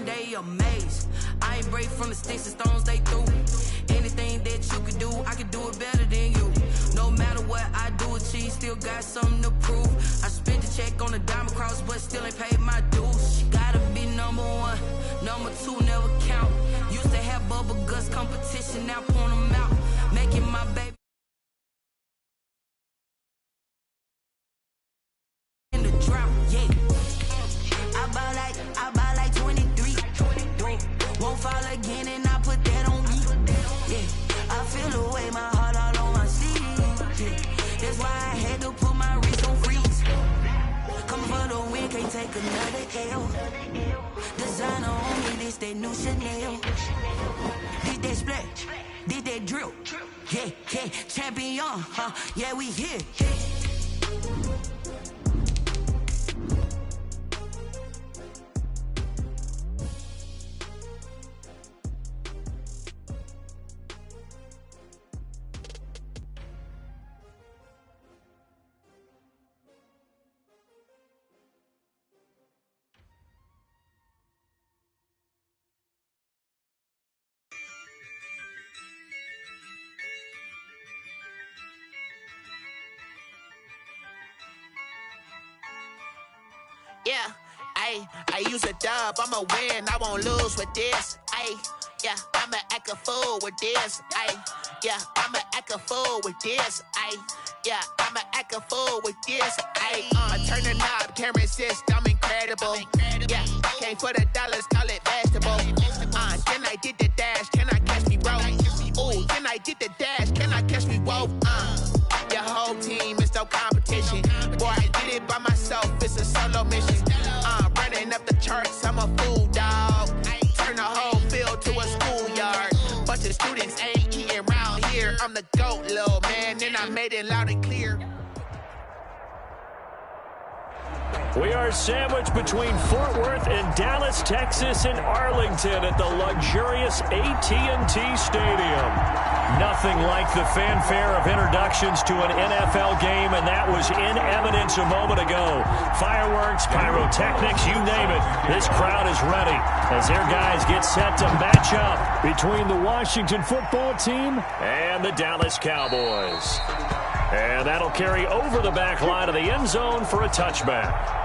brain, they amazed. I ain't break from the sticks and stones they threw. Anything that you could do, I could do it better than you. No matter what I do, achieve, still got something to prove. I spent the check on the diamond cross, but still ain't paid my dues. She gotta be number one, number two never count. Used to have bubble guts competition, now point them out. Making my baby in the drop, yeah. I buy like 23. Won't fall again and I put that on me. Yeah, I feel the way, my heart all on my sleeve. Yeah, that's why I had to put my wrist on freeze. Come for the win, can't take another L. Designer on me, this that new Chanel. Did that splash, did that drill. Yeah, yeah, champion, huh? Yeah, we here. Yeah, I use a dub, I'ma win, I won't lose with this. Yeah, I'ma act a fool with this. Yeah, I'ma act a fool with this. Yeah, I'ma act a fool with this. I turn the knob, can't resist, I'm incredible. Yeah, came for the dollars, call it vegetable. Then I did the dash, can I catch me, bro? Ooh, then I did the dash, can I catch me, whoa? Your whole team is no competition. Boy, I did it by myself, it's a solo mission. Running up the charts, I'm a fool, dog. Turn the whole field to a schoolyard. Bunch of students ain't eating round here. I'm the GOAT, little man, and I made it loud and clear. We are sandwiched between Fort Worth and Dallas, Texas, and Arlington at the luxurious AT&T Stadium. Nothing like the fanfare of introductions to an NFL game, and that was in evidence a moment ago. Fireworks, pyrotechnics, you name it. This crowd is ready as their guys get set to match up between the Washington football team and the Dallas Cowboys. And that'll carry over the back line of the end zone for a touchback.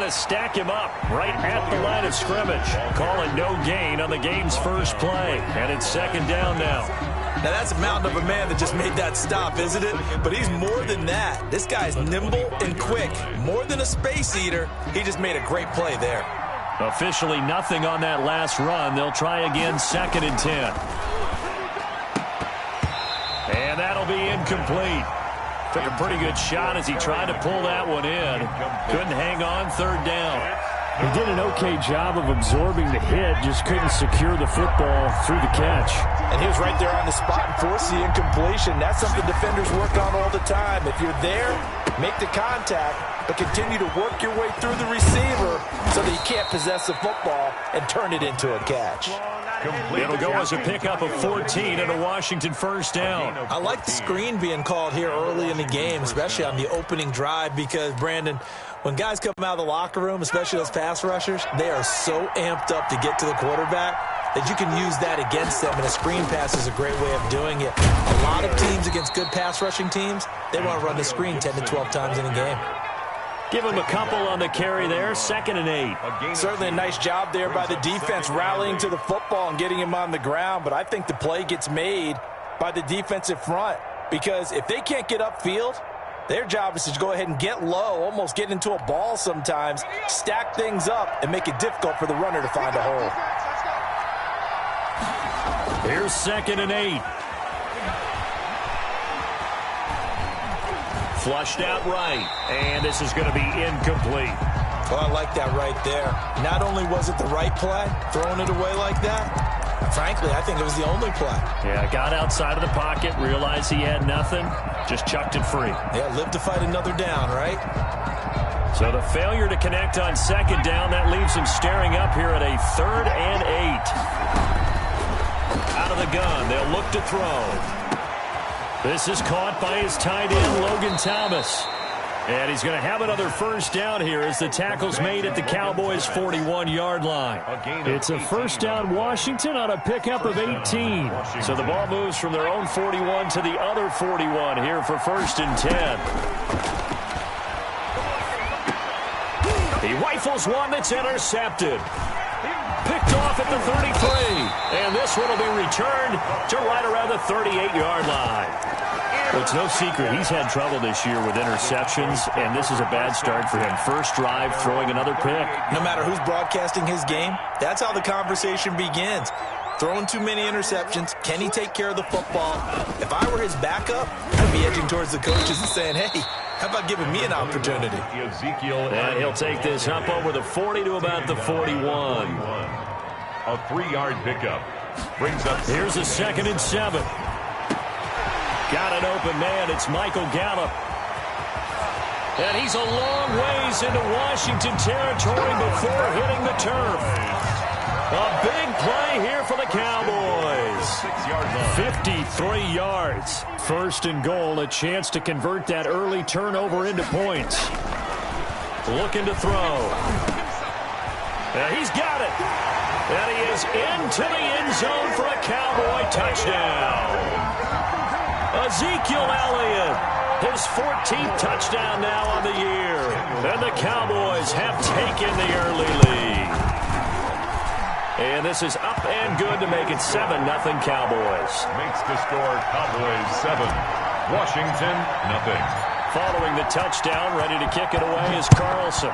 Stack him up right at the line of scrimmage. Calling no gain on the game's first play. And it's second down now. Now that's a mountain of a man that just made that stop, isn't it? But he's more than that. This guy's nimble and quick. More than a space eater. He just made a great play there. Officially nothing on that last run. They'll try again, 2nd and 10. And that'll be incomplete. Took a pretty good shot as he tried to pull that one in. Couldn't hang on, 3rd down. He did an okay job of absorbing the hit, just couldn't secure the football through the catch. And he was right there on the spot and forced the incompletion. That's something defenders work on all the time. If you're there, make the contact, but continue to work your way through the receiver so that you can't possess the football and turn it into a catch. It'll go as a pickup of 14 and a Washington 1st down. I like the screen being called here early in the game, especially on the opening drive, because, Brandon, when guys come out of the locker room, especially those pass rushers, they are so amped up to get to the quarterback that you can use that against them, and a screen pass is a great way of doing it. A lot of teams against good pass rushing teams, they want to run the screen 10 to 12 times in a game. Give him a couple on the carry there, 2nd and 8. Certainly a nice job there by the defense rallying to the football and getting him on the ground, but I think the play gets made by the defensive front, because if they can't get upfield, their job is to go ahead and get low, almost get into a ball sometimes, stack things up, and make it difficult for the runner to find a hole. Here's 2nd and 8. Flushed out right, and this is going to be incomplete. Well, I like that right there. Not only was it the right play, throwing it away like that, frankly, I think it was the only play. Yeah, got outside of the pocket, realized he had nothing, just chucked it free. Yeah, live to fight another down, right? So the failure to connect on second down, that leaves him staring up here at a 3rd and 8. Out of the gun, they'll look to throw. This is caught by his tight end, Logan Thomas. And he's going to have another first down here as the tackle's made at the Cowboys' 41-yard line. It's a first down Washington on a pickup of 18. So the ball moves from their own 41 to the other 41 here for 1st and 10. He rifles one that's intercepted. Picked off at the 33. And this one will be returned to right around the 38-yard line. Well, it's no secret he's had trouble this year with interceptions, and this is a bad start for him. First drive, throwing another pick. No matter who's broadcasting his game, that's how the conversation begins. Throwing too many interceptions. Can he take care of the football? If I were his backup, I'd be edging towards the coaches and saying, hey, how about giving me an opportunity? And he'll take this up over the 40 to about the 41. A 3-yard pickup. Brings up. Here's a 2nd and 7. Got an open man. It's Michael Gallup. And he's a long ways into Washington territory before hitting the turf. A big play here for the Cowboys. 53 yards. 1st and goal, a chance to convert that early turnover into points. Looking to throw. He's got it. And he is into the end zone for a Cowboy touchdown. Ezekiel Elliott, his 14th touchdown now on the year. And the Cowboys have taken the early lead. And this is up and good to make it 7-0 Cowboys. Makes the score Cowboys 7, Washington 0. Following the touchdown, ready to kick it away is Carlson.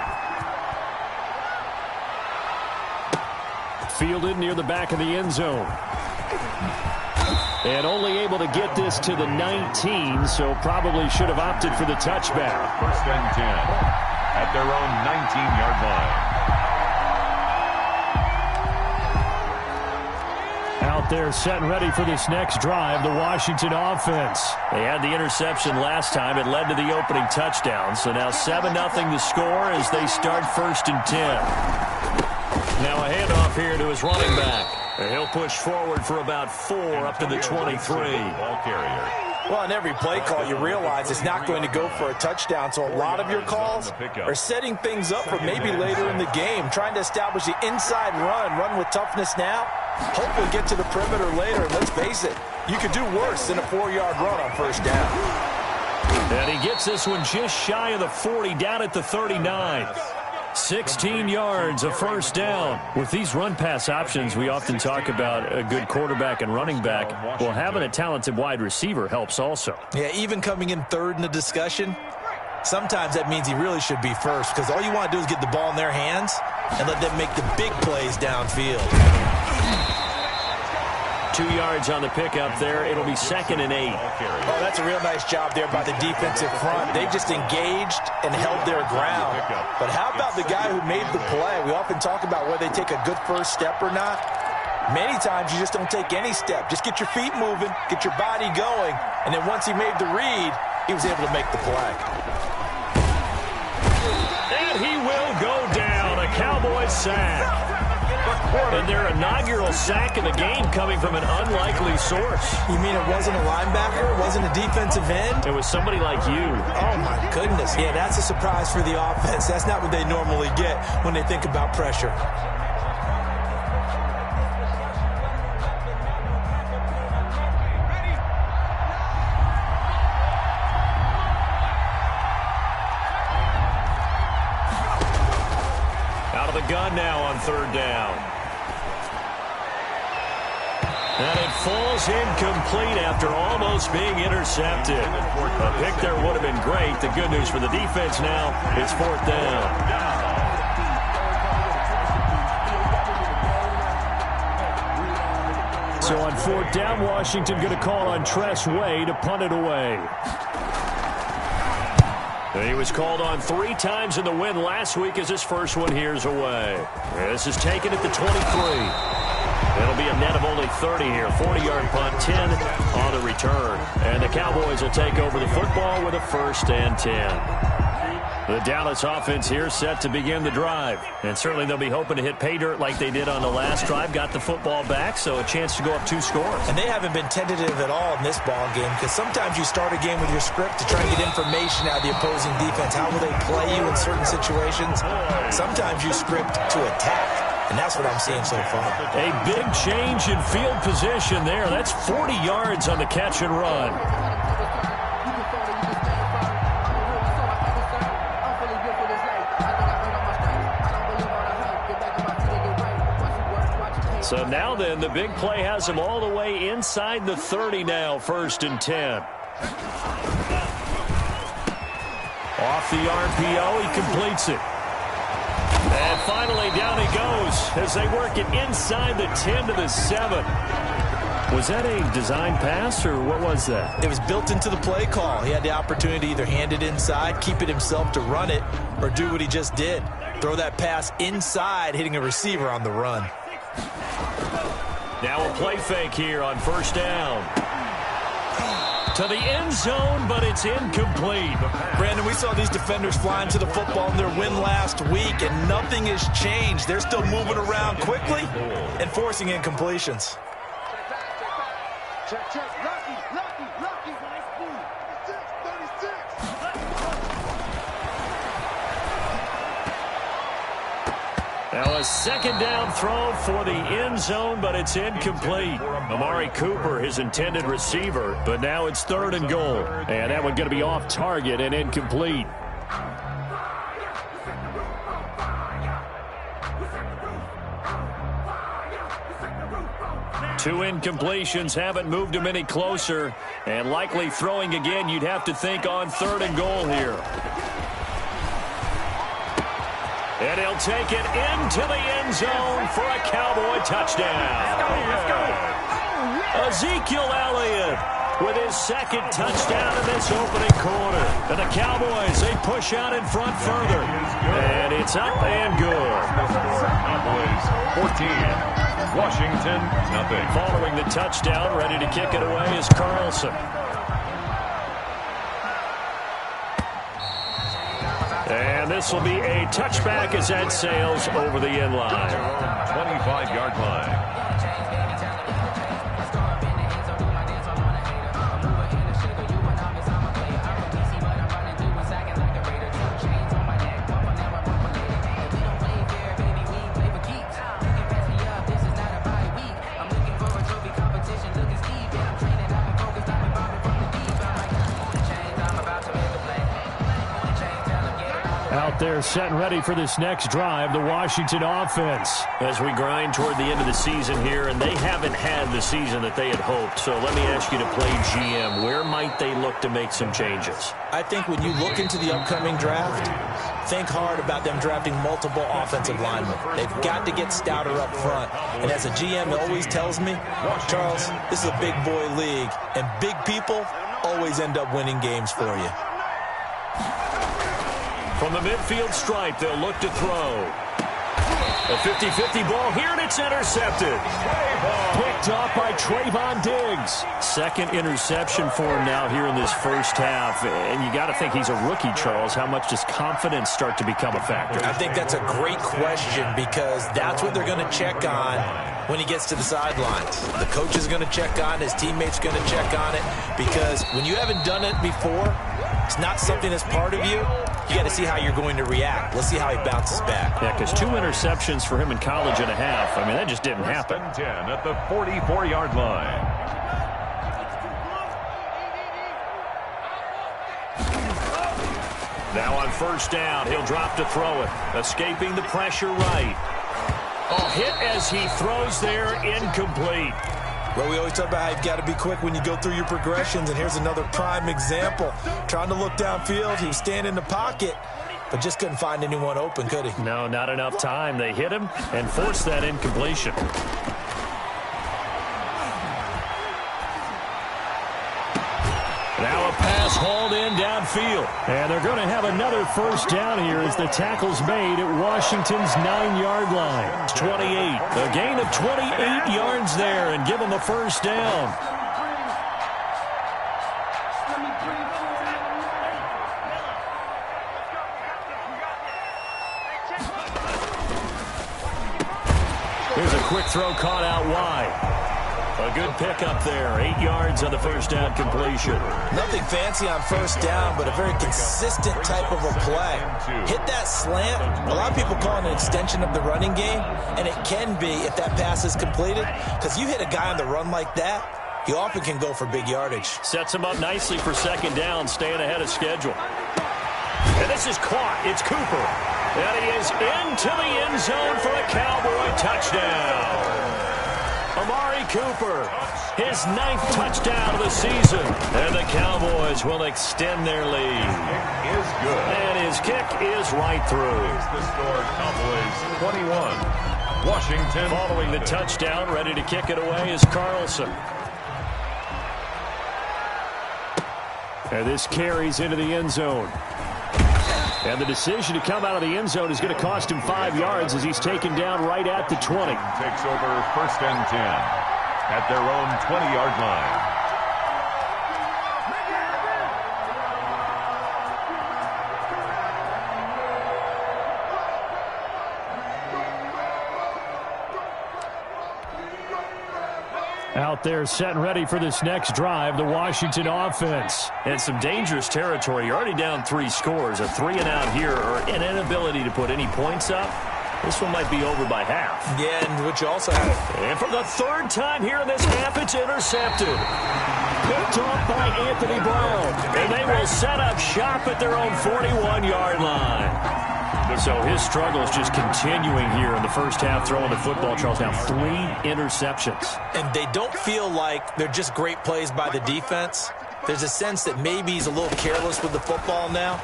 Fielded near the back of the end zone. And only able to get this to the 19, so probably should have opted for the touchback. 1st and 10 at their own 19-yard line. Out there set and ready for this next drive, the Washington offense. They had the interception last time. It led to the opening touchdown. So now 7-0 the score as they start 1st and 10. Now a handoff here to his running back. And he'll push forward for about 4 up to the 23. Ball carrier. Well, in every play call, you realize it's not going to go for a touchdown, so a lot of your calls are setting things up for maybe later in the game, trying to establish the inside run with toughness now, hopefully get to the perimeter later, and let's face it, you could do worse than a 4-yard run on 1st down. And he gets this one just shy of the 40, down at the 39. 16 yards, a 1st down. With these run-pass options, we often talk about a good quarterback and running back. Well, having a talented wide receiver helps also. Yeah, even coming in 3rd in the discussion, sometimes that means he really should be 1st, because all you want to do is get the ball in their hands and let them make the big plays downfield. 2 yards on the pickup there. It'll be 2nd and 8. Oh, that's a real nice job there by the defensive front. They just engaged and held their ground. But how about the guy who made the play? We often talk about whether they take a good first step or not. Many times you just don't take any step. Just get your feet moving, get your body going, and then once he made the read, he was able to make the play. And he will go down. A Cowboys sack. And their inaugural sack of the game coming from an unlikely source. You mean it wasn't a linebacker? It wasn't a defensive end? It was somebody like you. Oh, my goodness. Yeah, that's a surprise for the offense. That's not what they normally get when they think about pressure. Out of the gun now on 3rd down. And it falls incomplete after almost being intercepted. A pick there would have been great. The good news for the defense now, it's 4th down. So on 4th down, Washington going to call on Tress Way to punt it away. He was called on 3 times in the win last week as his first one here's away. This is taken at the 23. It'll be a net of only 30 here. 40-yard punt, 10 on the return. And the Cowboys will take over the football with a 1st and 10. The Dallas offense here set to begin the drive. And certainly they'll be hoping to hit pay dirt like they did on the last drive. Got the football back, so a chance to go up 2 scores. And they haven't been tentative at all in this ball game, because sometimes you start a game with your script to try and get information out of the opposing defense. How will they play you in certain situations? Sometimes you script to attack. And that's what I'm seeing so far. A big change in field position there. That's 40 yards on the catch and run. So now then, the big play has him all the way inside the 30 now, 1st and 10. Off the RPO, he completes it. And finally, down he goes as they work it inside the 10 to the 7. Was that a design pass, or what was that? It was built into the play call. He had the opportunity to either hand it inside, keep it himself to run it, or do what he just did. Throw that pass inside, hitting a receiver on the run. Now a play fake here on 1st down. To the end zone, but it's incomplete. Brandon, we saw these defenders flying to the football in their win last week, and nothing has changed. They're still moving around quickly and forcing incompletions. Now a 2nd down throw for the end zone, but it's incomplete. Amari Cooper, his intended receiver, but now it's 3rd and goal. And that one going to be off target and incomplete. Two incompletions haven't moved him any closer, and likely throwing again, you'd have to think on 3rd and goal here. And he'll take it into the end zone for a Cowboy touchdown. Let's go. Ezekiel Elliott with his 2nd touchdown in this opening quarter. And the Cowboys, they push out in front further. And it's up and good. Cowboys 14, Washington nothing. Following the touchdown, ready to kick it away is Carlson. And this will be a touchback as that sails over the end line. 25-yard line. Out there set and ready for this next drive, the Washington offense. As we grind toward the end of the season here, and they haven't had the season that they had hoped. So let me ask you to play GM. Where might they look to make some changes? I think when you look into the upcoming draft, think hard about them drafting multiple offensive linemen. They've got to get stouter up front. And as a GM always tells me, Charles, this is a big boy league, and big people always end up winning games for you. From the midfield stripe, they'll look to throw. A 50-50 ball here, and it's intercepted. Picked off by Trayvon Diggs. 2nd interception for him now here in this first half. And you got to think he's a rookie, Charles. How much does confidence start to become a factor? I think that's a great question, because that's what they're going to check on when he gets to the sidelines. The coach is going to check on, his teammates going to check on it, because when you haven't done it before, it's not something that's part of you. You got to see how you're going to react. Let's see how he bounces back. Yeah, because 2 interceptions for him in college and a half. I mean, that just didn't happen. 10 at the 44-yard line. Now on 1st down, he'll drop to throw it. Escaping the pressure right. Oh, hit as he throws there, incomplete. Well, we always talk about how you've got to be quick when you go through your progressions, and here's another prime example. Trying to look downfield, he was standing in the pocket, but just couldn't find anyone open, could he? No, not enough time. They hit him and forced that incompletion. Now a pass hauled in downfield. And they're going to have another 1st down here as the tackle's made at Washington's 9-yard line. 28. A gain of 28 yards there and give them a 1st down. Here's a quick throw caught out wide. A good pickup there. 8 yards on the first down completion. Nothing fancy on first down, but a very consistent type of a play. Hit that slant. A lot of people call it an extension of the running game, and it can be if that pass is completed, because you hit a guy on the run like that, he often can go for big yardage. Sets him up nicely for second down, staying ahead of schedule. And this is caught. It's Cooper. And he is into the end zone for a Cowboy touchdown. Amari Cooper, his 9th touchdown of the season. And the Cowboys will extend their lead. Kick is good. And his kick is right through. The score, Cowboys 21. Washington. Following the touchdown, ready to kick it away is Carlson. And this carries into the end zone. And the decision to come out of the end zone is going to cost him 5 yards as he's taken down right at the 20. Takes over 1st and 10 at their own 20-yard line. Out there set and ready for this next drive, the Washington offense. And some dangerous territory. You're already down 3 scores. A 3-and-out here or an inability to put any points up. This one might be over by half. Yeah, and what you also have. And for the 3rd time here in this half, it's intercepted. Picked off by Anthony Brown. And they will set up shop at their own 41-yard line. So his struggle is just continuing here in the first half, throwing the football. Charles, now 3 interceptions. And they don't feel like they're just great plays by the defense. There's a sense that maybe he's a little careless with the football now.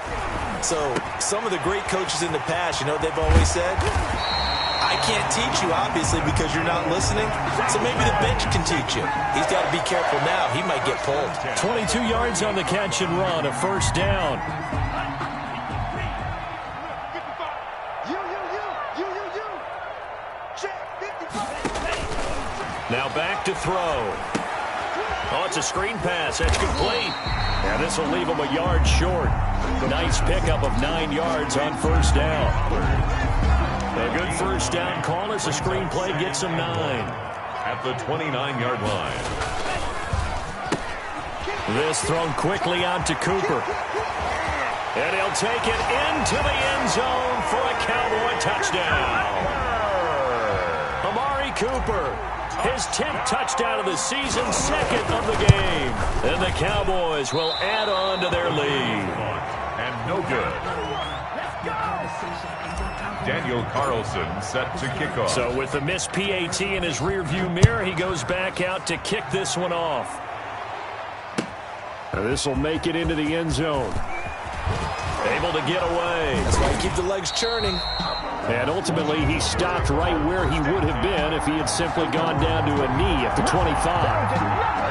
So some of the great coaches in the past, you know, they've always said, I can't teach you, obviously, because you're not listening. So maybe the bench can teach you. He's got to be careful now. He might get pulled. 22 yards on the catch and run, a first down. Now back to throw. Oh, it's a screen pass. That's complete. Yeah, this will leave him a yard short. Nice pickup of 9 yards on first down. A good first down call as the screen play gets him 9. At the 29-yard line. This thrown quickly out to Cooper. And he'll take it into the end zone for a Cowboy touchdown. Amari Cooper. His 10th touchdown of the season, 2nd of the game. And the Cowboys will add on to their lead. And no good. Daniel Carlson set to kick off. So with the missed PAT in his rearview mirror, he goes back out to kick this one off. This will make it into the end zone. Able to get away. That's why you keep the legs churning. And ultimately, he stopped right where he would have been if he had simply gone down to a knee at the 25.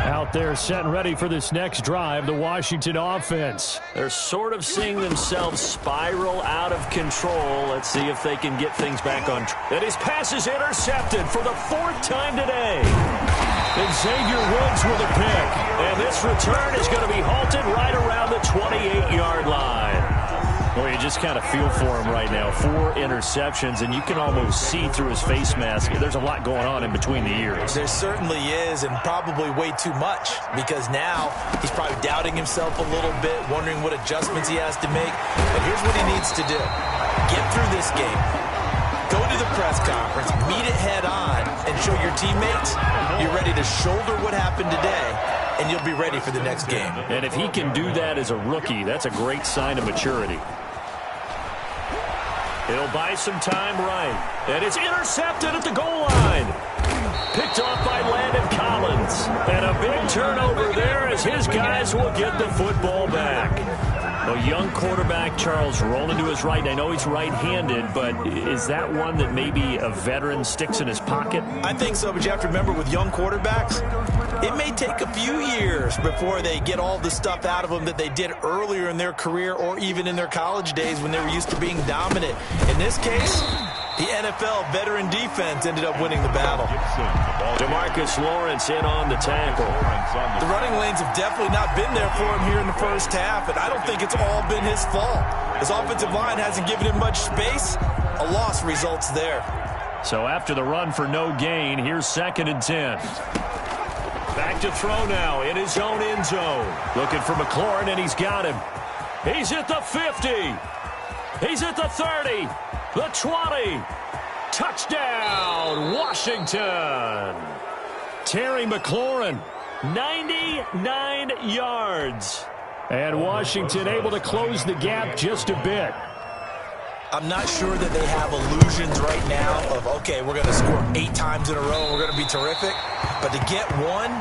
Out there set and ready for this next drive, the Washington offense. They're sort of seeing themselves spiral out of control. Let's see if they can get things back on track. And his pass is intercepted for the 4th time today. And Xavier Woods with a pick. And this return is going to be halted right around the 28-yard line. Well, you just kind of feel for him right now. 4 interceptions, and you can almost see through his face mask. There's a lot going on in between the ears. There certainly is, and probably way too much, because now he's probably doubting himself a little bit, wondering what adjustments he has to make. But here's what he needs to do. Get through this game. Go to the press conference, meet it head on, and show your teammates you're ready to shoulder what happened today, and you'll be ready for the next game. And if he can do that as a rookie, that's a great sign of maturity. He'll buy some time right. And it's intercepted at the goal line. Picked off by Landon Collins. And a big turnover there as his guys will get the football back. A young quarterback, Charles, rolling to his right. I know he's right-handed, but is that one that maybe a veteran sticks in his pocket? I think so, but you have to remember with young quarterbacks, it may take a few years before they get all the stuff out of them that they did earlier in their career or even in their college days when they were used to being dominant. In this case, The NFL veteran defense ended up winning the battle. DeMarcus Lawrence in on the tackle. The running lanes have definitely not been there for him here in the first half, and I don't think it's all been his fault. His offensive line hasn't given him much space. A loss results there. So after the run for no gain, here's 2nd and 10. Back to throw now in his own end zone. Looking for McLaurin, and he's got him. He's at the 50. He's at the 30. The 20. Touchdown, Washington. Terry McLaurin, 99 yards. And Washington able to close the gap just a bit. I'm not sure that they have illusions right now of, okay, we're going to score 8 times in a row and we're going to be terrific. But to get one,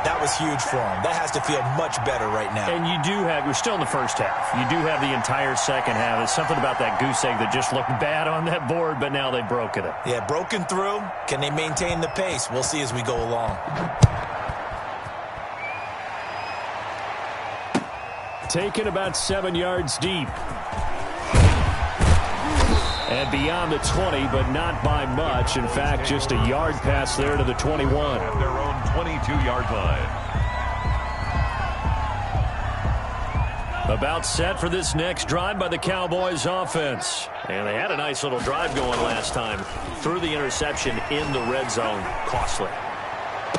that was huge for them. That has to feel much better right now. And you do have, we're still in the first half. You do have the entire second half. There's something about that goose egg that just looked bad on that board, but now they've broken it. Yeah, broken through. Can they maintain the pace? We'll see as we go along. Taken about 7 yards deep. And beyond the 20, but not by much. In fact, just a yard pass there to the 21. At their own 22-yard line. About set for this next drive by the Cowboys offense. And they had a nice little drive going last time. Threw the interception in the red zone. Costly.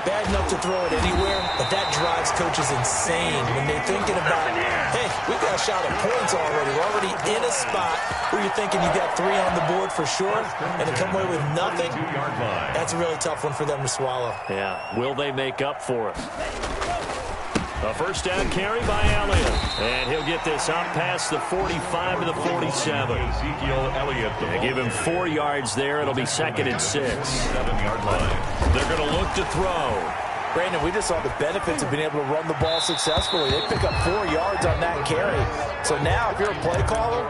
Bad enough to throw it anywhere, but that drives coaches insane when they're thinking about, hey, we've got a shot at points already. We're already in a spot where you're thinking you got 3 on the board for sure, and to come away with nothing, that's a really tough one for them to swallow. Yeah, will they make up for it? A first down carry by Elliott. And he'll get this out past the 45 to the 47. Ezekiel Elliott. They give him 4 yards there. It'll be 2nd and 6. 7-yard line. They're going to look to throw. Brandon, we just saw the benefits of being able to run the ball successfully. They pick up 4 yards on that carry. So now, if you're a play caller,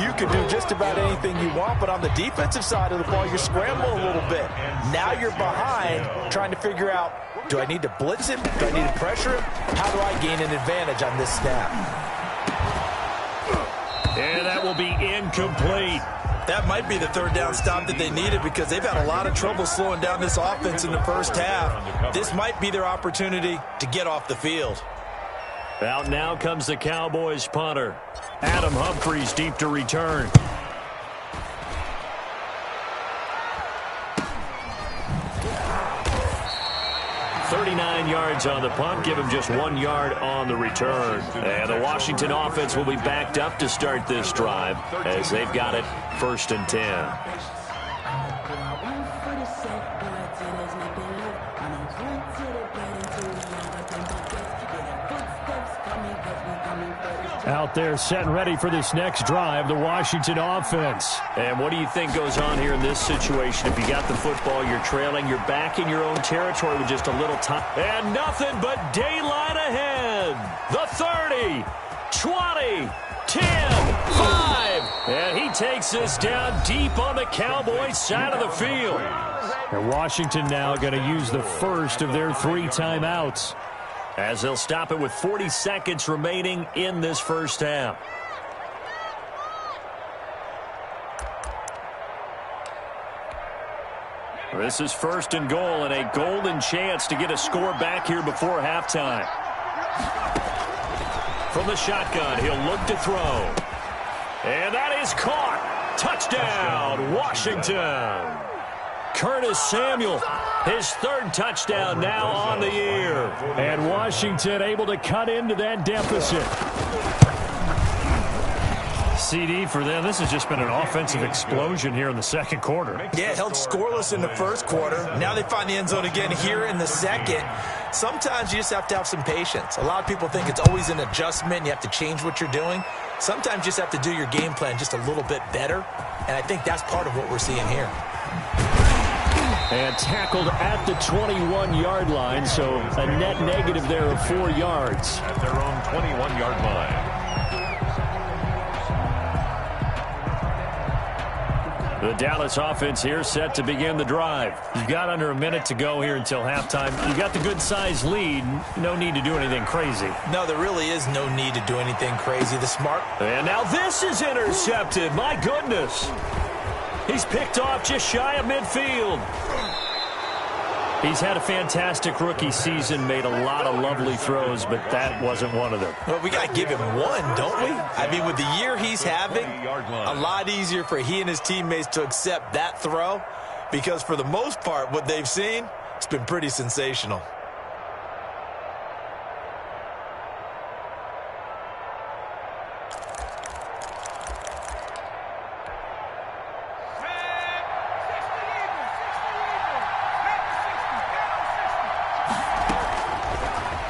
you can do just about anything you want. But on the defensive side of the ball, you're scrambling a little bit. Now you're behind, trying to figure out, do I need to blitz him? Do I need to pressure him? How do I gain an advantage on this snap? And that will be incomplete. That might be the 3rd down stop that they needed because they've had a lot of trouble slowing down this offense in the first half. This might be their opportunity to get off the field. Out now comes the Cowboys punter. Adam Humphries deep to return. .39 yards on the punt, give him just 1 yard on the return. And the Washington offense will be backed up to start this drive as they've got it 1st and 10. Out there set and ready for this next drive, the Washington offense. And what do you think goes on here in this situation? If you got the football, you're trailing, you're back in your own territory with just a little time. And nothing but daylight ahead. The 30, 20, 10, 5. And he takes this down deep on the Cowboys side of the field. And Washington now going to use the first of their 3 timeouts, as they'll stop it with 40 seconds remaining in this first half. This is 1st and goal and a golden chance to get a score back here before halftime. From the shotgun, he'll look to throw. And that is caught. Touchdown, Washington. Curtis Samuel, his 3rd touchdown now on the year. And Washington able to cut into that deficit. CD for them. This has just been an offensive explosion here in the 2nd quarter. Yeah, held scoreless in the 1st quarter. Now they find the end zone again here in the 2nd. Sometimes you just have to have some patience. A lot of people think it's always an adjustment. You have to change what you're doing. Sometimes you just have to do your game plan just a little bit better. And I think that's part of what we're seeing here. And tackled at the 21-yard line, so a net negative there of 4 yards. At their own 21-yard line. The Dallas offense here set to begin the drive. You've got under a minute to go here until halftime. You got the good-sized lead. No need to do anything crazy. No, there really is no need to do anything crazy. The smart. And now this is intercepted. My goodness. He's picked off just shy of midfield. He's had a fantastic rookie season, made a lot of lovely throws, but that wasn't one of them. Well, we got to give him one, don't we? I mean, with the year he's having, a lot easier for he and his teammates to accept that throw, because for the most part, what they've seen, it's been pretty sensational.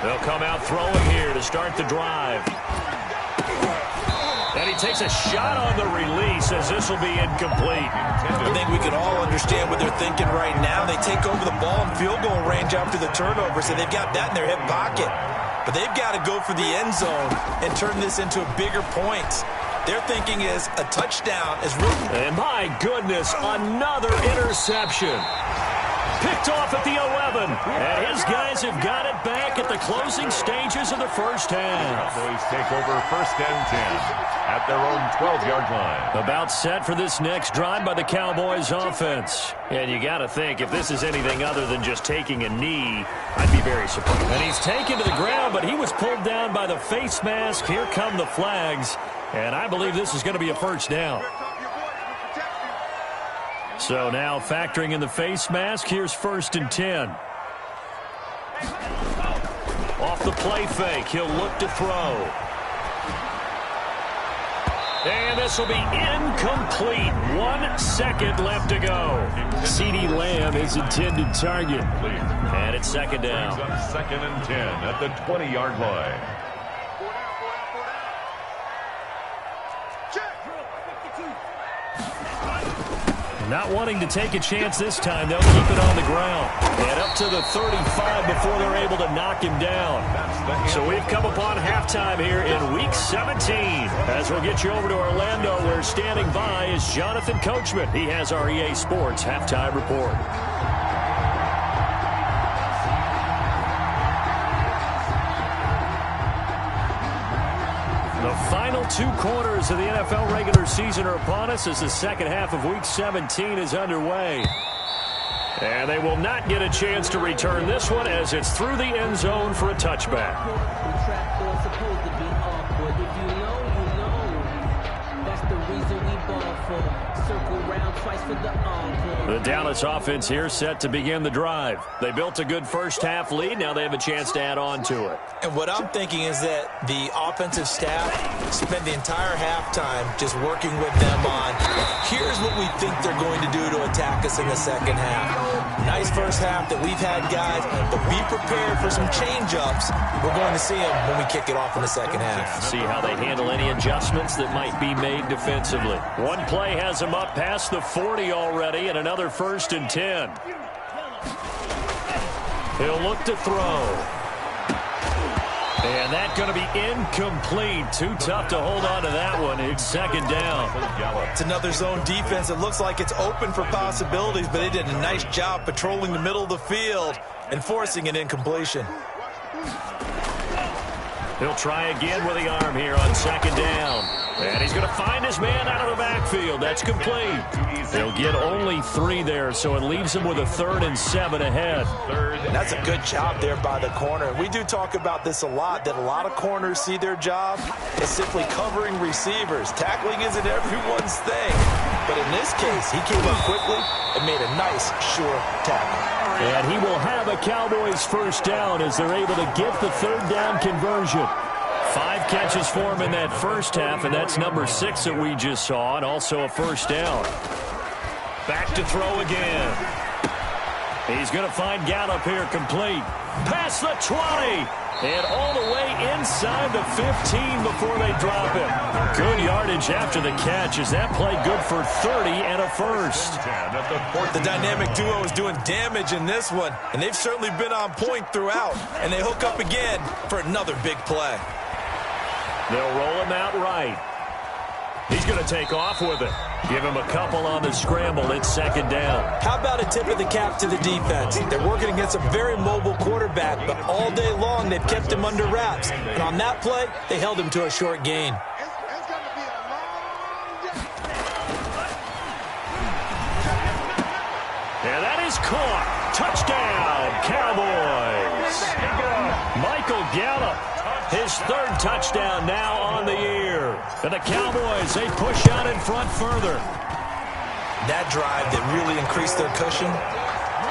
They'll come out throwing here to start the drive. And he takes a shot on the release as this will be incomplete. I think we can all understand what they're thinking right now. They take over the ball in field goal range after the turnover, so they've got that in their hip pocket. But they've got to go for the end zone and turn this into a bigger point. Their thinking is a touchdown is really... And my goodness, another interception. Picked off at the 11, and his guys have got it back at the closing stages of the first half. Cowboys take over 1st and 10 at their own 12-yard line. About set for this next drive by the Cowboys offense. And you got to think, if this is anything other than just taking a knee, I'd be very surprised. And he's taken to the ground, but he was pulled down by the face mask. Here come the flags, and I believe this is going to be a first down. So now factoring in the face mask, here's 1st and 10. Off the play fake, he'll look to throw. And this will be incomplete. 1 second left to go. CeeDee Lamb, his intended target. And it's 2nd down. 2nd and 10 at the 20-yard line. Not wanting to take a chance this time, they'll keep it on the ground. And up to the 35 before they're able to knock him down. So we've come upon halftime here in Week 17. As we'll get you over to Orlando, where standing by is Jonathan Coachman. He has our EA Sports Halftime Report. The final 2 quarters of the NFL regular season are upon us as the second half of Week 17 is underway. And they will not get a chance to return this one as it's through the end zone for a touchback. The Dallas offense here set to begin the drive. They built a good first half lead. Now they have a chance to add on to it. And what I'm thinking is that the offensive staff spent the entire halftime just working with them on, here's what we think they're going to do to attack us in the second half. Nice first half that we've had, guys, but be prepared for some change-ups. We're going to see them when we kick it off in the second half. See how they handle any adjustments that might be made defensively. One play has them up past the 40 already, and another 1st and 10. He'll look to throw. And that's going to be incomplete. Too tough to hold on to that one. It's 2nd down. It's another zone defense. It looks like it's open for possibilities, but they did a nice job patrolling the middle of the field and forcing an incompletion. He'll try again with the arm here on 2nd down. And he's going to find his man out of the backfield. That's complete. They'll get only 3 there, so it leaves him with a 3rd and 7 ahead. And that's a good job there by the corner. We do talk about this a lot, that a lot of corners see their job as simply covering receivers. Tackling isn't everyone's thing. But in this case, he came up quickly and made a nice, sure tackle. And he will have a Cowboys first down as they're able to get the 3rd down conversion. 5 catches for him in that first half, and that's number 6 that we just saw, and also a first down. Back to throw again. He's going to find Gallup here complete. Past the 20. And all the way inside the 15 before they drop him. Good yardage after the catch as that play good for 30 and a first. The dynamic duo is doing damage in this one, and they've certainly been on point throughout. And they hook up again for another big play. They'll roll him out right. He's going to take off with it. Give him a couple on the scramble. It's 2nd down. How about a tip of the cap to the defense? They're working against a very mobile quarterback, but all day long they've kept him under wraps. And on that play, they held him to a short gain. is caught. Touchdown, Cowboys. Michael Gallup, his third touchdown now on the year. And the Cowboys, they push out in front further. That drive that really increased their cushion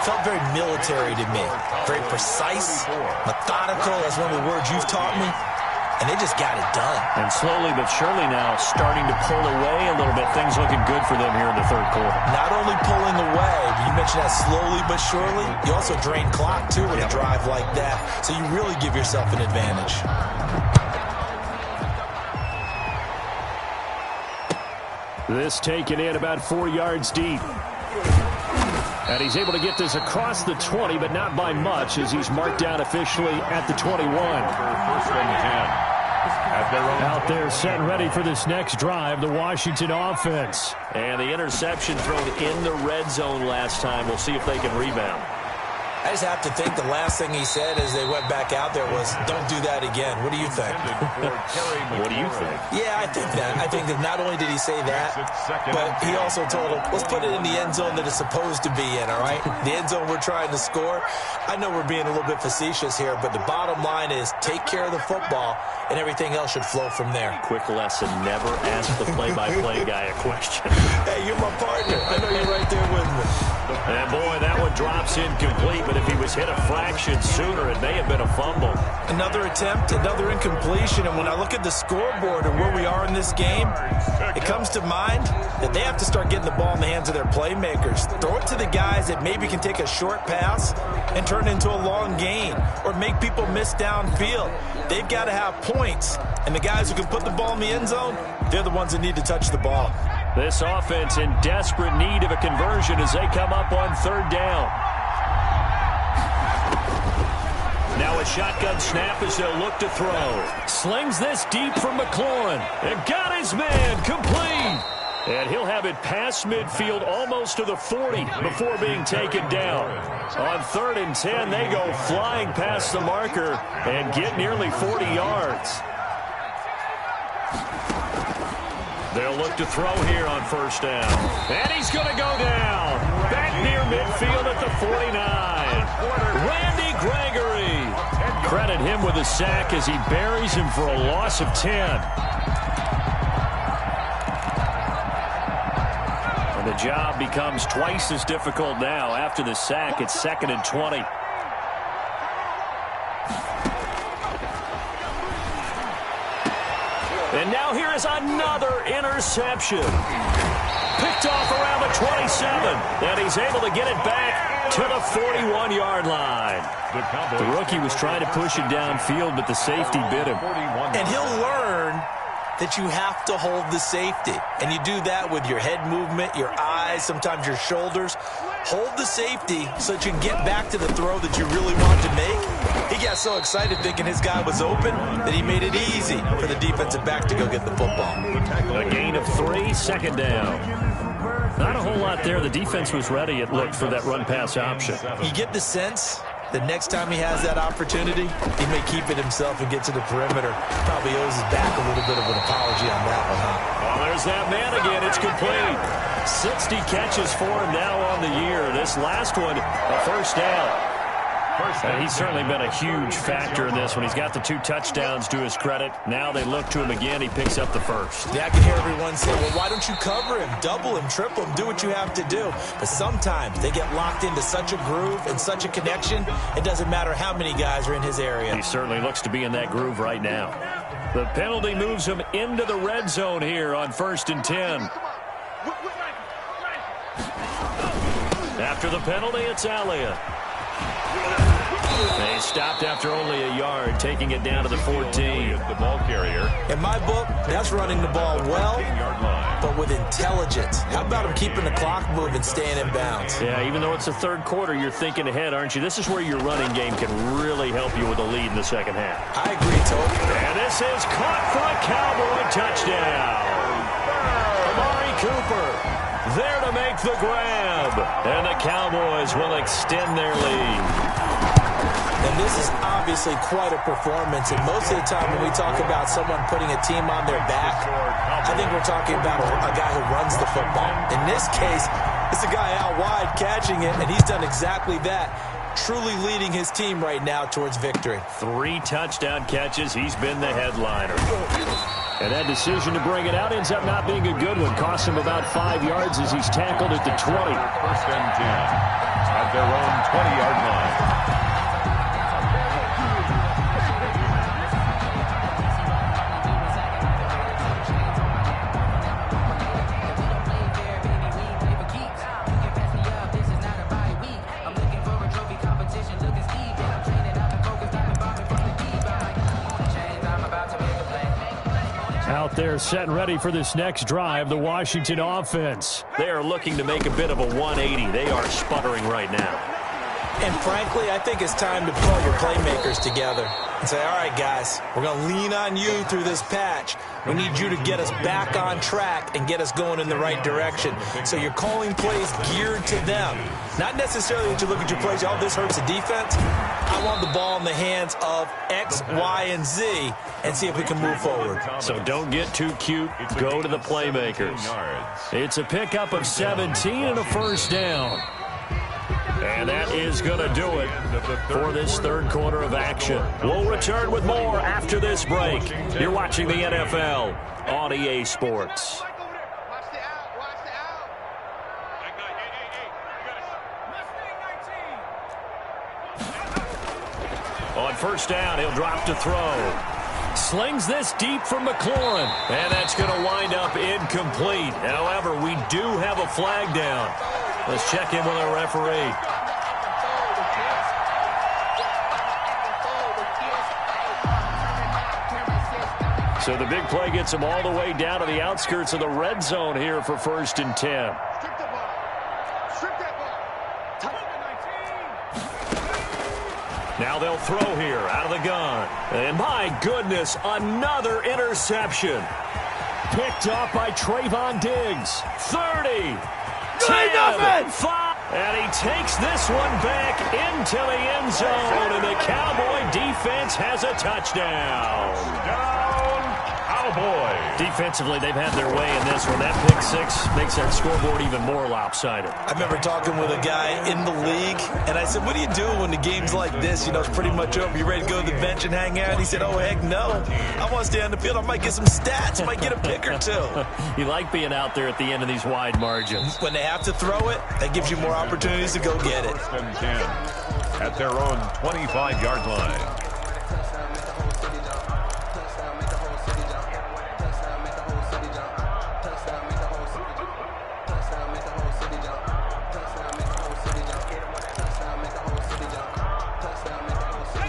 felt very military to me. Very precise, methodical. That's one of the words you've taught me. And they just got it done. And slowly but surely now starting to pull away a little bit. Things looking good for them here in the third quarter. Not only pulling away, but you mentioned that slowly but surely. You also drain clock, too, with a drive like that. So you really give yourself an advantage. This taken in about 4 yards deep. And he's able to get this across the 20, but not by much, as he's marked down officially at the 21. First and 10. Out there set and ready for this next drive, the Washington offense. And the interception thrown in the red zone last time. We'll see if they can rebound. I just have to think the last thing he said as they went back out there was, don't do that again. What do you think? What do you think? Yeah, I think that. I think that not only did he say that, but he also told him, let's put it in the end zone that it's supposed to be in, all right? The end zone we're trying to score. I know we're being a little bit facetious here, but the bottom line is take care of the football, and everything else should flow from there. Quick lesson, never ask the play-by-play guy a question. Hey, you're my partner. I know you're right there with me. And, boy, that one drops incomplete, but if he was hit a fraction sooner, it may have been a fumble. Another attempt, another incompletion, and when I look at the scoreboard and where we are in this game, it comes to mind that they have to start getting the ball in the hands of their playmakers. Throw it to the guys that maybe can take a short pass and turn it into a long gain or make people miss downfield. They've got to have points, and the guys who can put the ball in the end zone, they're the ones that need to touch the ball. This offense in desperate need of a conversion as they come up on third down. Now a shotgun snap as they'll look to throw. Slings this deep from McLaurin. And got his man complete. And he'll have it past midfield almost to the 40 before being taken down. On 3rd and 10, they go flying past the marker and get nearly 40 yards. They'll look to throw here on first down. And he's going to go down. Back near midfield at the 49. Randy Gregory. Credit him with a sack as he buries him for a loss of 10. And the job becomes twice as difficult now. After the sack, it's 2nd and 20. And now here is another interception. Picked off around the 27. And he's able to get it back to the 41-yard line. The rookie was trying to push it downfield, but the safety bit him. And he'll learn that you have to hold the safety. And you do that with your head movement, your eyes, sometimes your shoulders. Hold the safety so that you can get back to the throw that you really want to make. He got so excited thinking his guy was open that he made it easy for the defensive back to go get the football. A gain of 3, 2nd down. Not a whole lot there. The defense was ready, it looked, for that run-pass option. You get the sense the next time he has that opportunity, he may keep it himself and get to the perimeter. Probably owes his back a little bit of an apology on that one, huh? Well, there's that man again. It's complete. 60 catches for him now on the year. This last one, a first down. And he's certainly been a huge factor in this when he's got the 2 touchdowns to his credit. Now they look to him again. He picks up the first. Yeah, I can hear everyone say, well, why don't you cover him, double him, triple him, do what you have to do. But sometimes they get locked into such a groove and such a connection, it doesn't matter how many guys are in his area. He certainly looks to be in that groove right now. The penalty moves him into the red zone here on 1st and 10. After the penalty, it's Elliott. They stopped after only a yard, taking it down to the 14. The ball carrier. In my book, that's running the ball well, but with intelligence. How about him keeping the clock moving, staying in bounds? Yeah, even though it's the third quarter, you're thinking ahead, aren't you? This is where your running game can really help you with a lead in the second half. I agree, Toby. And this is caught for a Cowboy touchdown. Amari Cooper there to make the grab. And the Cowboys will extend their lead. And this is obviously quite a performance. And most of the time when we talk about someone putting a team on their back, I think we're talking about a guy who runs the football. In this case, It's a guy out wide catching it, and he's done exactly that, truly leading his team right now towards victory. 3 touchdown catches. He's been the headliner. And that decision to bring it out ends up not being a good one. Costs him about 5 yards as he's tackled at the 20. First and 10 at their own 20-yard line. Out there set and ready for this next drive, the Washington offense. They are looking to make a bit of a 180. They are sputtering right now. And frankly, I think it's time to pull your playmakers together and say, all right, guys, we're going to lean on you through this patch. We need you to get us back on track and get us going in the right direction. So you're calling plays geared to them. Not necessarily that you look at your plays, oh, this hurts the defense. I want the ball in the hands of X, Y, and Z and see if we can move forward. So don't get too cute. Go to the playmakers. It's a pickup of 17 and a first down. And that is going to do it for this third quarter of action. We'll return with more after this break. You're watching the NFL on EA Sports. On first down, he'll drop to throw. Slings this deep from McLaurin. And that's going to wind up incomplete. However, we do have a flag down. Let's check in with our referee. So the big play gets him all the way down to the outskirts of the red zone here for first and 10. Now they'll throw here out of the gun. And my goodness, another interception. Picked up by Trayvon Diggs. 30. 10, 5. And he takes this one back into the end zone. And the Cowboy defense has a touchdown. Defensively, they've had their way in this one. That pick six makes that scoreboard even more lopsided. I remember talking with a guy in the league, and I said, what do you do when the game's like this? You know, it's pretty much over. You ready to go to the bench and hang out? He said, oh, heck no. I want to stay on the field. I might get some stats. I might get a pick or two. You like being out there at the end of these wide margins. When they have to throw it, that gives you more opportunities to go get it. First and 10 at their own 25-yard line.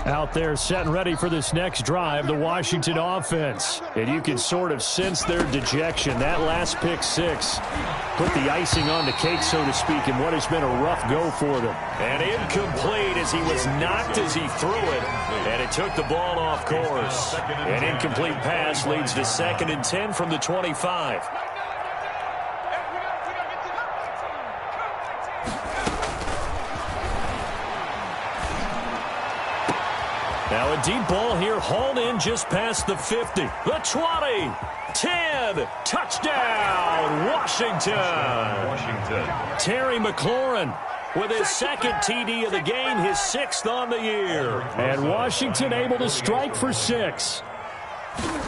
Out there set and ready for this next drive, the Washington offense. And you can sort of sense their dejection. That last pick six put the icing on the cake, so to speak, in what has been a rough go for them. And incomplete as he was knocked as he threw it. And it took the ball off course. An incomplete pass leads to 2nd and 10 from the 25. Now a deep ball here, hauled in just past the 50. The 20, 10, touchdown, Washington. Terry McLaurin with his second TD of the game, his 6th on the year. And Washington able to strike for 6.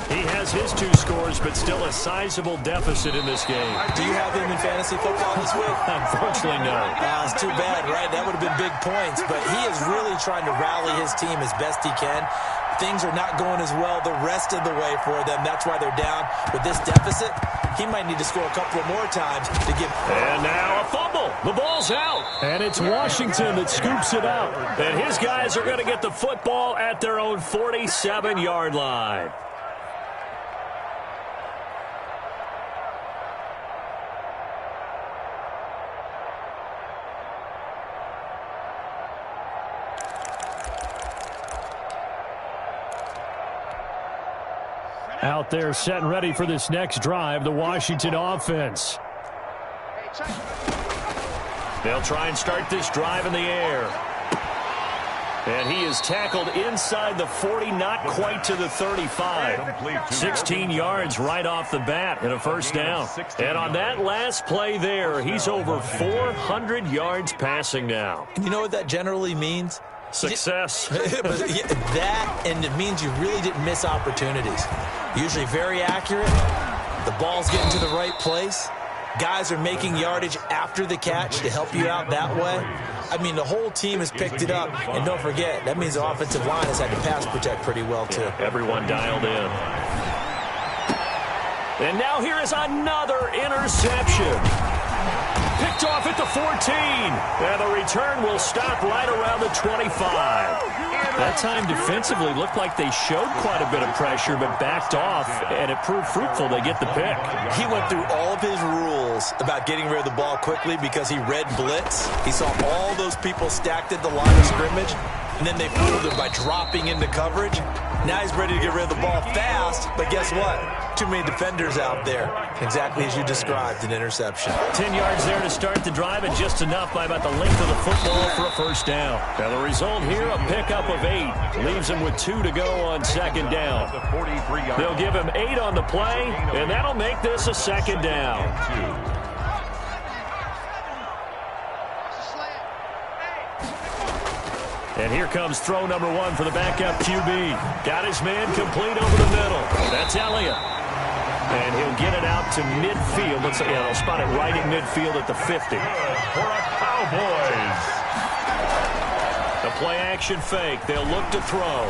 He has his 2 scores, but still a sizable deficit in this game. Do you have him in fantasy football this week? Unfortunately, no. It's too bad, right? That would have been big points. But he is really trying to rally his team as best he can. Things are not going as well the rest of the way for them. That's why they're down. With this deficit, he might need to score a couple of more times to give. And now a fumble. The ball's out. And it's Washington that scoops it out. And his guys are going to get the football at their own 47-yard line. Out there set and ready for this next drive, the Washington offense. They'll try and start this drive in the air. And he is tackled inside the 40, not quite to the 35. 16 yards right off the bat and a first down. And on that last play there, he's over 400 yards passing now. And you know what that generally means? Success. That, and it means you really didn't miss opportunities. Usually very accurate. The ball's getting to the right place. Guys are making yardage after the catch to help you out that way. I mean, the whole team has picked it up. And don't forget, that means the offensive line has had to pass protect pretty well, too. Yeah, everyone dialed in. And now here is another interception. Picked off at the 14. And the return will stop right around the 25. That time defensively looked like they showed quite a bit of pressure but backed off, and it proved fruitful. They get the pick. He went through all of his rules about getting rid of the ball quickly because he read blitz. He saw all those people stacked at the line of scrimmage, and then they fooled him by dropping into coverage. Now he's ready to get rid of the ball fast, but guess what? Too many defenders out there. Exactly as you described, an interception. 10 yards there to start the drive, and just enough by about the length of the football for a first down. Now the result here, a pickup of 8. Leaves him with 2 to go on second down. They'll give him 8 on the play, and that'll make this a second down. And here comes throw number 1 for the backup QB. Got his man complete over the middle. That's Elliott. And he'll get it out to midfield. Let's say, they'll spot it right in midfield at the 50. For a Cowboys. The play action fake. They'll look to throw.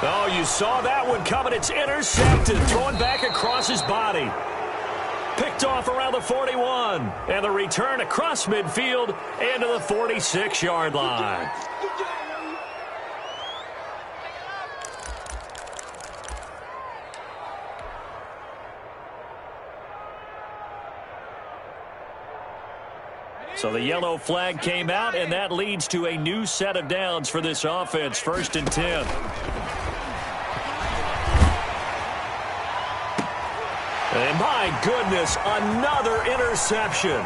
Oh, you saw that one coming. It's intercepted. Thrown back across his body. Picked off around the 41. And the return across midfield and to the 46-yard line. So the yellow flag came out, and that leads to a new set of downs for this offense. 1st and 10. And my goodness, another interception.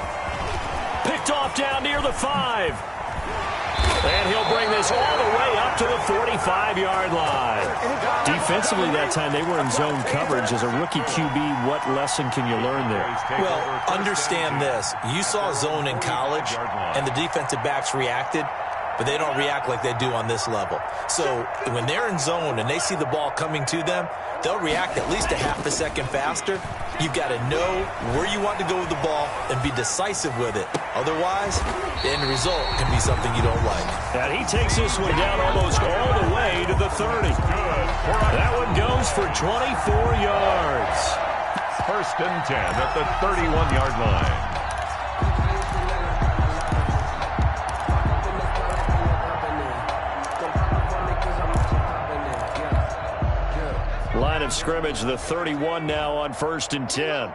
Picked off down near the 5. And he'll bring this all the way up to the 45-yard line. Defensively that time, they were in zone coverage. As a rookie QB, what lesson can you learn there? Well, understand this. You saw zone in college, and the defensive backs reacted, but they don't react like they do on this level. So when they're in zone and they see the ball coming to them, they'll react at least a half a second faster. You've got to know where you want to go with the ball and be decisive with it. Otherwise, the end result can be something you don't like. And he takes this one down almost all the way to the 30. That one goes for 24 yards. 1st and 10 at the 31-yard line. Line of scrimmage, the 31 now on 1st and 10.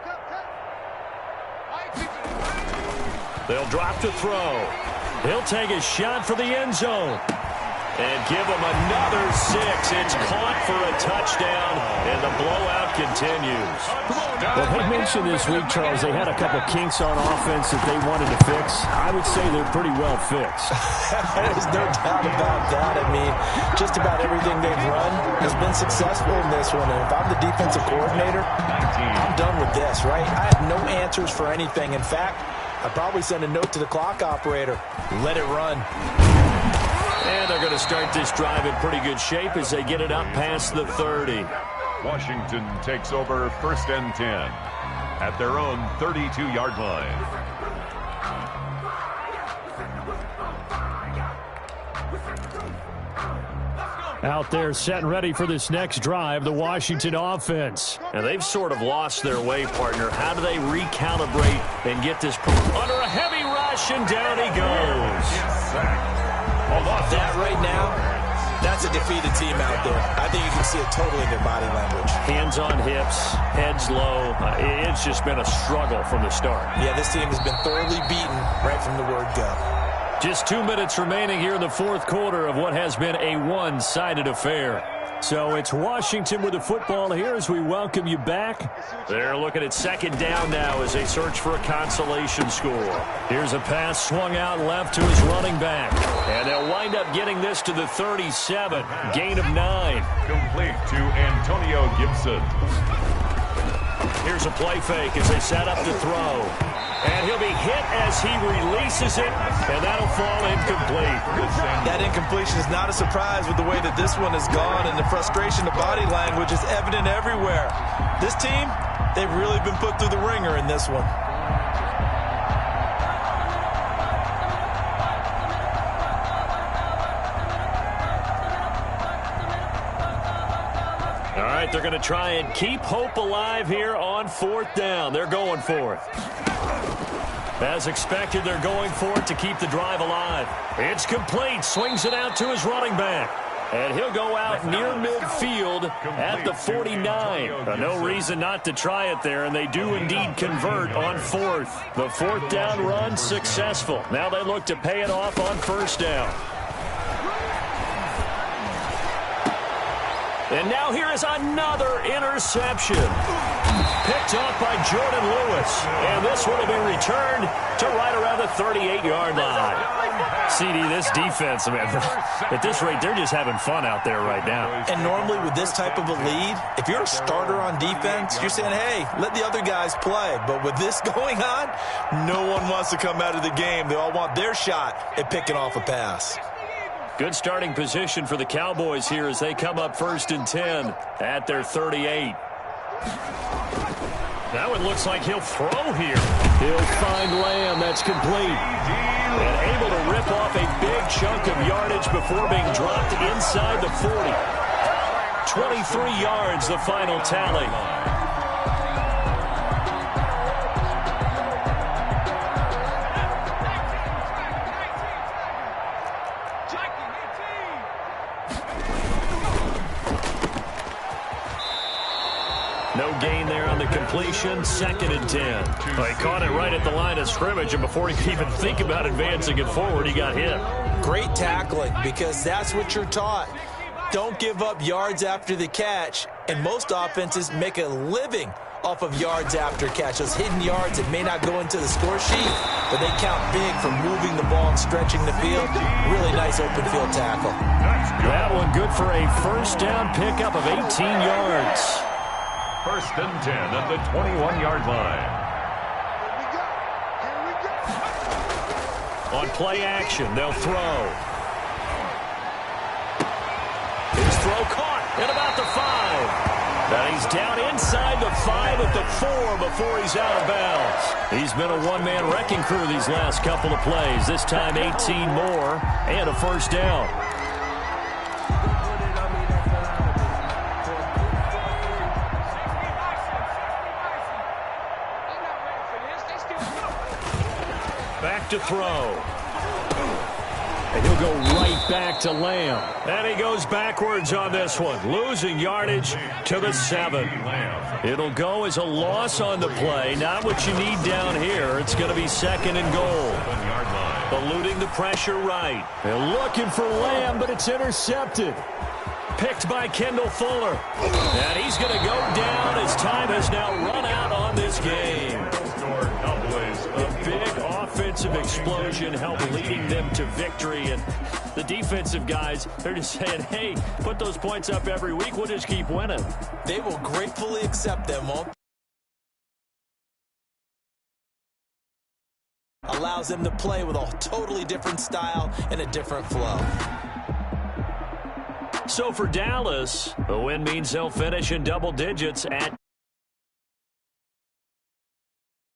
They'll drop to throw. He'll take a shot for the end zone. And give him another 6. It's caught for a touchdown, and the blowout continues. Well, they mentioned this week, Charles, they had a couple kinks on offense that they wanted to fix. I would say they're pretty well fixed. There's no doubt about that. I mean, just about everything they've run has been successful in this one. And if I'm the defensive coordinator, I'm done with this, right? I have no answers for anything. In fact, I'd probably send a note to the clock operator. Let it run. And they're going to start this drive in pretty good shape as they get it up past the 30. Washington takes over 1st and 10 at their own 32-yard line. Out there set and ready for this next drive, the Washington offense. And they've sort of lost their way, partner. How do they recalibrate and get this under a heavy rush, and down he goes. That right now, that's a defeated team out there. I think you can see it totally in their body language. Hands on hips, heads low. It's just been a struggle from the start. Yeah, this team has been thoroughly beaten right from the word go. Just 2 minutes remaining here in the 4th quarter of what has been a one-sided affair. So it's Washington with the football here as we welcome you back. They're looking at second down now as they search for a consolation score. Here's a pass swung out left to his running back. And they'll wind up getting this to the 37. Gain of 9. Complete to Antonio Gibson. Here's a play fake as they set up to throw. And he'll be hit as he releases it, and that'll fall incomplete. That incompletion is not a surprise with the way that this one has gone, and the frustration, the body language is evident everywhere. This team, they've really been put through the ringer in this one. All right, they're going to try and keep hope alive here on fourth down. They're going for it. As expected, they're going for it to keep the drive alive. It's complete. Swings it out to his running back. And he'll go out near midfield at the 49. No reason not to try it there, and they do indeed convert on fourth. The fourth down run successful. Now they look to pay it off on first down. And now here is another interception. Picked off by Jordan Lewis. And this one will be returned to right around the 38-yard line. CD, this defense, man, at this rate, they're just having fun out there right now. And normally with this type of a lead, if you're a starter on defense, you're saying, hey, let the other guys play. But with this going on, no one wants to come out of the game. They all want their shot at picking off a pass. Good starting position for the Cowboys here as they come up 1st and 10 at their 38. Now it looks like he'll throw here. He'll find Lamb. That's complete. And able to rip off a big chunk of yardage before being dropped inside the 40. 23 yards, the final tally. No gain there on the completion. 2nd and 10. Well, he caught it right at the line of scrimmage, and before he could even think about advancing it forward, he got hit. Great tackling, because that's what you're taught. Don't give up yards after the catch, and most offenses make a living off of yards after catch. Those hidden yards that may not go into the score sheet, but they count big for moving the ball and stretching the field. Really nice open field tackle. That one good for a first down pickup of 18 yards. 1st and 10 at the 21-yard line. On play action, they'll throw. His throw caught at about the 5. Now he's down inside the 5 at the 4 before he's out of bounds. He's been a one-man wrecking crew these last couple of plays. This time 18 more and a first down. Back to throw. And he'll go right back to Lamb. And he goes backwards on this one, losing yardage to the 7. It'll go as a loss on the play. Not what you need down here. It's going to be 2nd and goal. Eluding the pressure right. They're looking for Lamb, but it's intercepted. Picked by Kendall Fuller. And he's going to go down as time has now run out on this game. A big offensive explosion helped leading them to victory. And the defensive guys, they're just saying, hey, put those points up every week. We'll just keep winning. They will gratefully accept them, won't they? Allows them to play with a totally different style and a different flow. So for Dallas, the win means they'll finish in double digits at